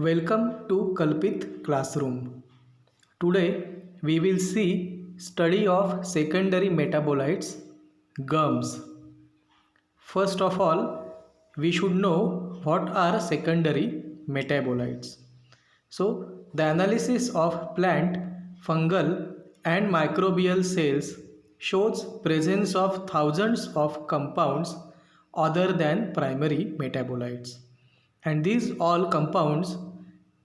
Welcome to Kalpit Classroom. Today we will see study of secondary metabolites, gums. First of all, we should know what are secondary metabolites. So, the analysis of plant, fungal and microbial cells shows presence of thousands of compounds other than primary metabolites. And these all compounds,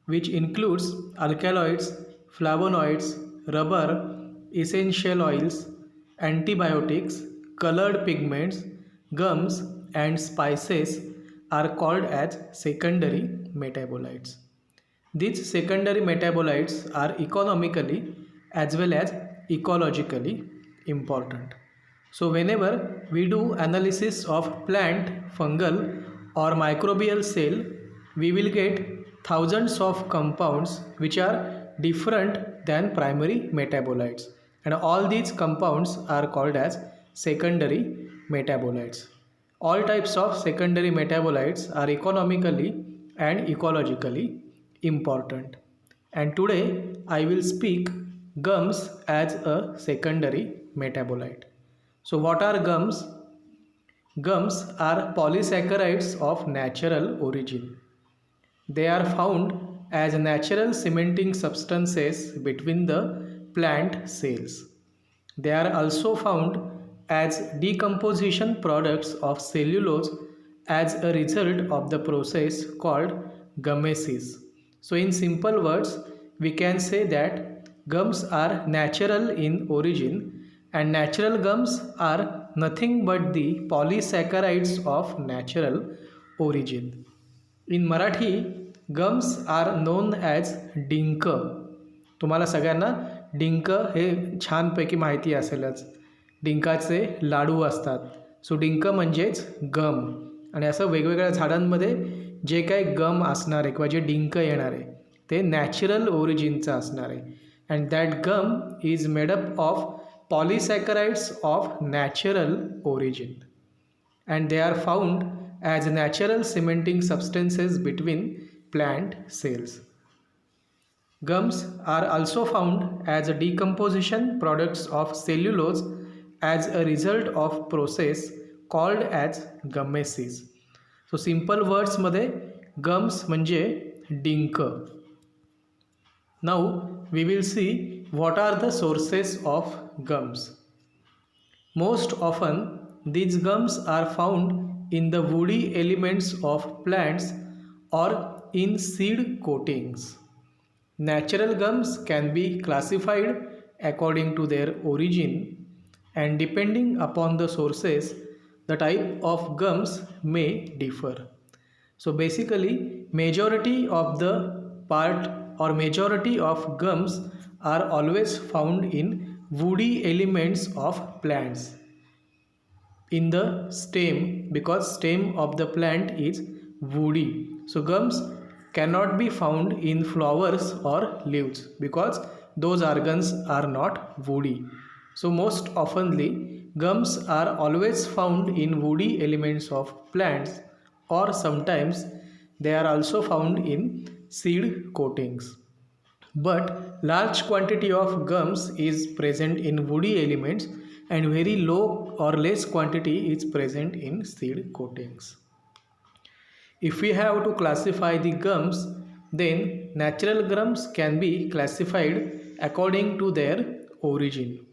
which includes alkaloids, flavonoids, rubber, essential oils, antibiotics, colored pigments, gums and spices, are called as secondary metabolites. These secondary metabolites are economically as well as ecologically important. So whenever we do analysis of plant, fungal or microbial cell, we will get thousands of compounds which are different than primary metabolites, and all these compounds are called as secondary metabolites. All types of secondary metabolites are economically and ecologically important. And today I will speak gums as a secondary metabolite. So what are gums? Gums are polysaccharides of natural origin. They are found as natural cementing substances between the plant cells. They are also found as decomposition products of cellulose as a result of the process called gummasis. So in simple words, we can say that gums are natural in origin, and natural gums are nothing but the polysaccharides of natural origin. In Marathi, gums are known as drink. तुम्हाला सगळ्यांना drink हे छानपैकी माहिती असेलच. डिंकाचे लाडू असतात. सो drink म्हणजेच गम. आणि असं वेगवेगळ्या झाडांमध्ये जे काही गम असणार आहे किंवा जे डिंक येणार आहे ते नॅचरल ओरिजिनचं असणार आहे. And that gum is made up of polysaccharides of natural origin. And they are found as natural cementing substances between plant cells. Gums are also found as decomposition products of cellulose as a result of process called as gummasis. So simple words मध्ये gums म्हणजे drink. Now we will see what are the sources of gums. Most often these gums are found in the woody elements of plants or in seed coatings. Natural gums can be classified according to their origin, and depending upon the sources, the type of gums may differ. So basically, majority of the part or majority of gums are always found in woody elements of plants, in the stem, because stem of the plant is woody. So gums cannot be found in flowers or leaves because those organs are not woody. So most oftenly gums are always found in woody elements of plants, or sometimes they are also found in seed coatings. But large quantity of gums is present in woody elements and very low or less quantity is present in seed coatings. If we have to classify the gums, then natural gums can be classified according to their origin.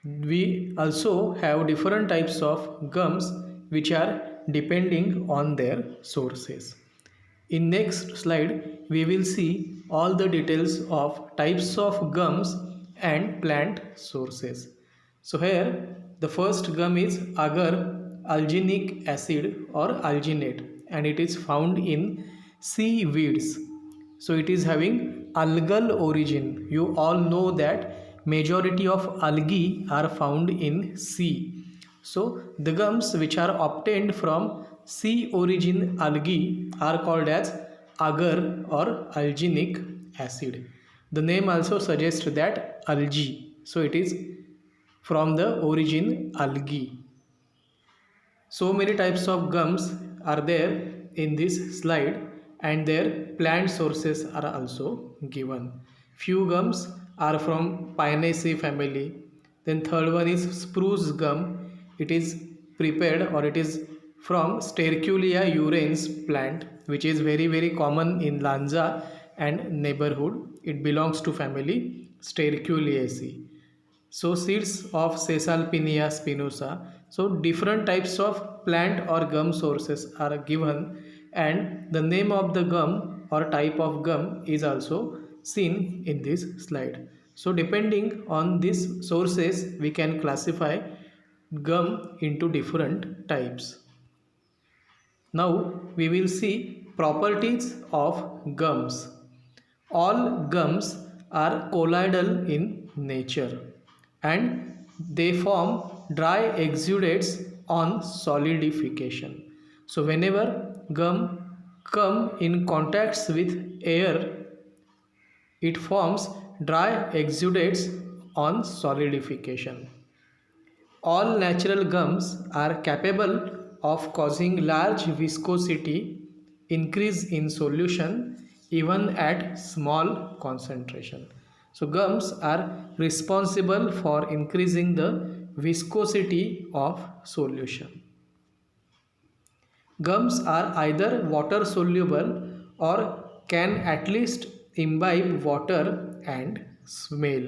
We also have different types of gums which are depending on their sources. In next slide, we will see all the details of types of gums and plant sources. So here the first gum is agar alginic acid or alginate, and it is found in seaweeds. So it is having algal origin. You all know that majority of algae are found in sea. So the gums which are obtained from sea origin algae are called as agar or alginic acid. The name also suggests that algae. So it is from the origin algae. So many types of gums are there in this slide, and their plant sources are also given. Few gums are from Pinaceae family. Then third one is spruce gum. It is prepared or it is from Sterculia urens plant, which is very common in Lanza and neighborhood. It belongs to family Sterculiaceae. So seeds of Caesalpinia spinosa. So different types of plant or gum sources are given, and the name of the gum or type of gum is also seen in this slide. So depending on these sources we can classify gum into different types. Now we will see properties of gums. All gums are colloidal in nature and they form dry exudates on solidification. So whenever gum come in contact with air, it forms dry exudates on solidification. All natural gums are capable of causing large viscosity increase in solution even at small concentration. So gums are responsible for increasing the viscosity of solution. Gums are either water soluble or can at least imbibe water and smell.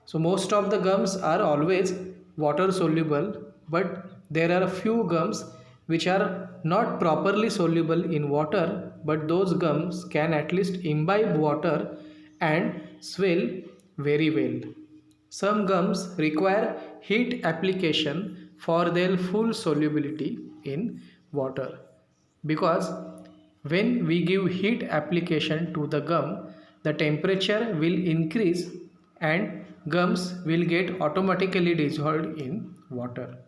So most of the gums are always water soluble, but there are a few gums which are not properly soluble in water, but those gums can at least imbibe water and swell very well. Some gums require heat application for their full solubility in water, because when we give heat application to the gum, the temperature will increase and gums will get automatically dissolved in water.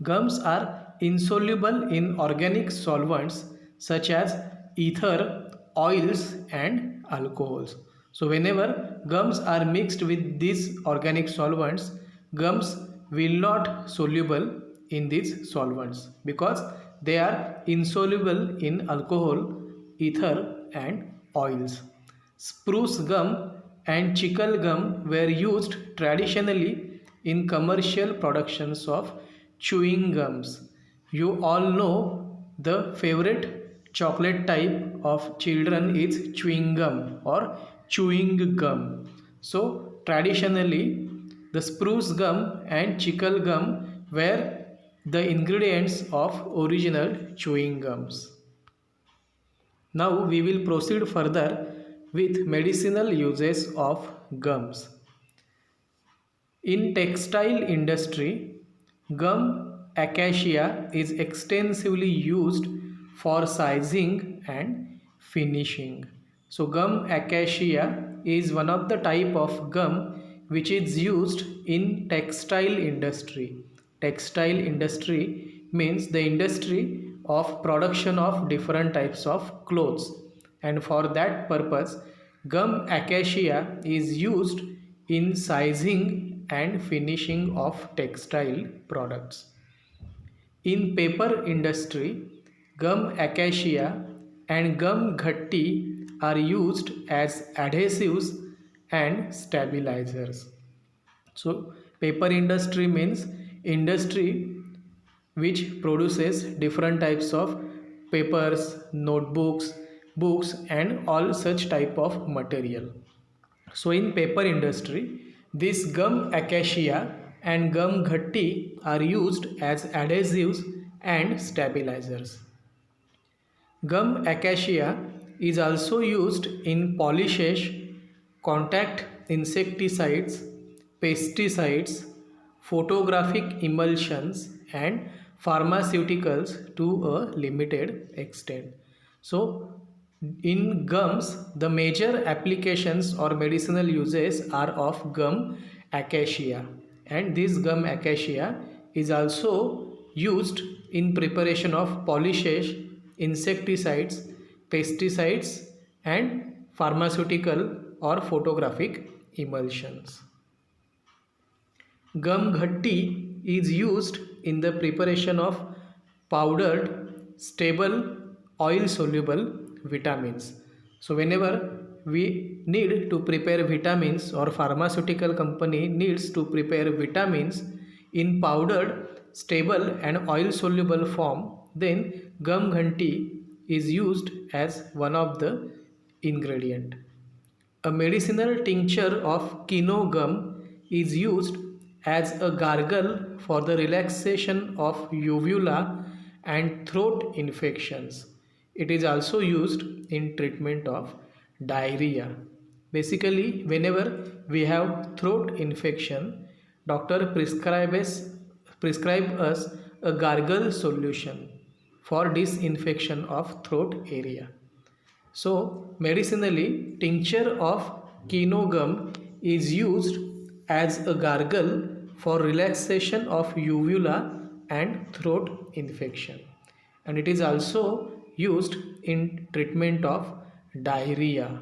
Gums are insoluble in organic solvents such as ether, oils and alcohols. So whenever gums are mixed with these organic solvents, gums will not soluble in these solvents because they are insoluble in alcohol, ether and oils. Spruce gum and chicle gum were used traditionally in commercial productions of chewing gums. You all know the favorite chocolate type of children is chewing gum or chewing gum. So traditionally the spruce gum and chicle gum were the ingredients of original chewing gums. Now we will proceed further with medicinal uses of gums. In textile industry, gum acacia is extensively used for sizing and finishing. So gum acacia is one of the type of gum which is used in textile industry. Textile industry means the industry of production of different types of clothes, and for that purpose gum acacia is used in sizing and finishing of textile products. In paper industry, gum acacia and gum ghatti are used as adhesives and stabilizers. So paper industry means industry which produces different types of papers, notebooks, books and all such type of material. So in paper industry, this gum acacia and gum ghatti are used as adhesives and stabilizers. Gum acacia is also used in polishes, contact insecticides, pesticides, photographic emulsions and pharmaceuticals to a limited extent. So in gums, the major applications or medicinal uses are of gum acacia, and this gum acacia is also used in preparation of polishes, insecticides, pesticides and pharmaceutical or photographic emulsions. Gum ghatti is used in the preparation of powdered, stable oil soluble vitamins. So whenever we need to prepare vitamins or pharmaceutical company needs to prepare vitamins in powdered, stable and oil soluble form, then gum ghanti is used as one of the ingredient. A medicinal tincture of kino gum is used as a gargle for the relaxation of uvula and throat infections. It is also used in treatment of diarrhea. Basically, whenever we have throat infection, doctor prescribe us a gargle solution for disinfection of throat area. So, medicinally, tincture of kino gum is used as a gargle for relaxation of uvula and throat infection, and it is also used in treatment of diarrhea.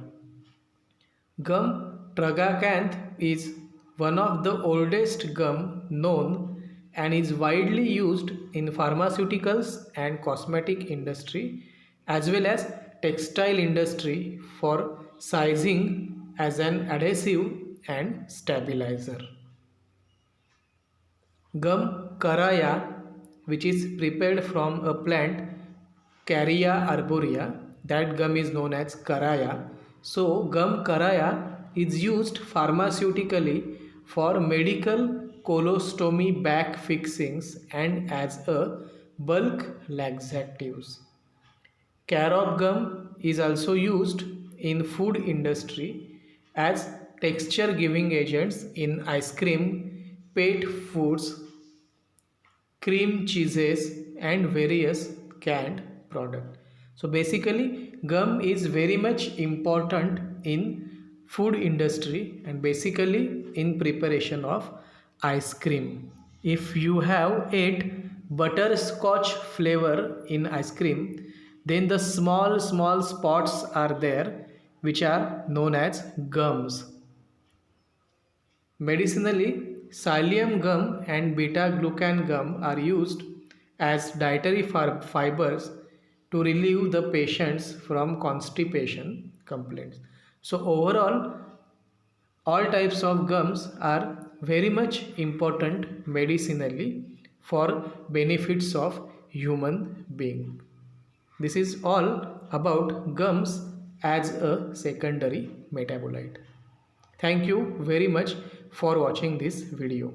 Gum tragacanth is one of the oldest gum known and is widely used in pharmaceuticals and cosmetic industry as well as textile industry for sizing as an adhesive and stabilizer. Gum karaya, which is prepared from a plant Caria arborea, that gum is known as karaya. So, gum karaya is used pharmaceutically for medical colostomy back fixings and as a bulk laxatives. Carob gum is also used in food industry as texture giving agents in ice cream, pet foods, cream cheeses and various canned product. So basically gum is very much important in food industry and basically in preparation of ice cream. If you have ate butterscotch flavor in ice cream, then the small spots are there which are known as gums. Medicinally, psyllium gum and beta-glucan gum are used as dietary fibers to relieve the patients from constipation complaints. So overall, all types of gums are very much important medicinally for benefits of human being. This is all about gums as a secondary metabolite. Thank you very much for watching this video.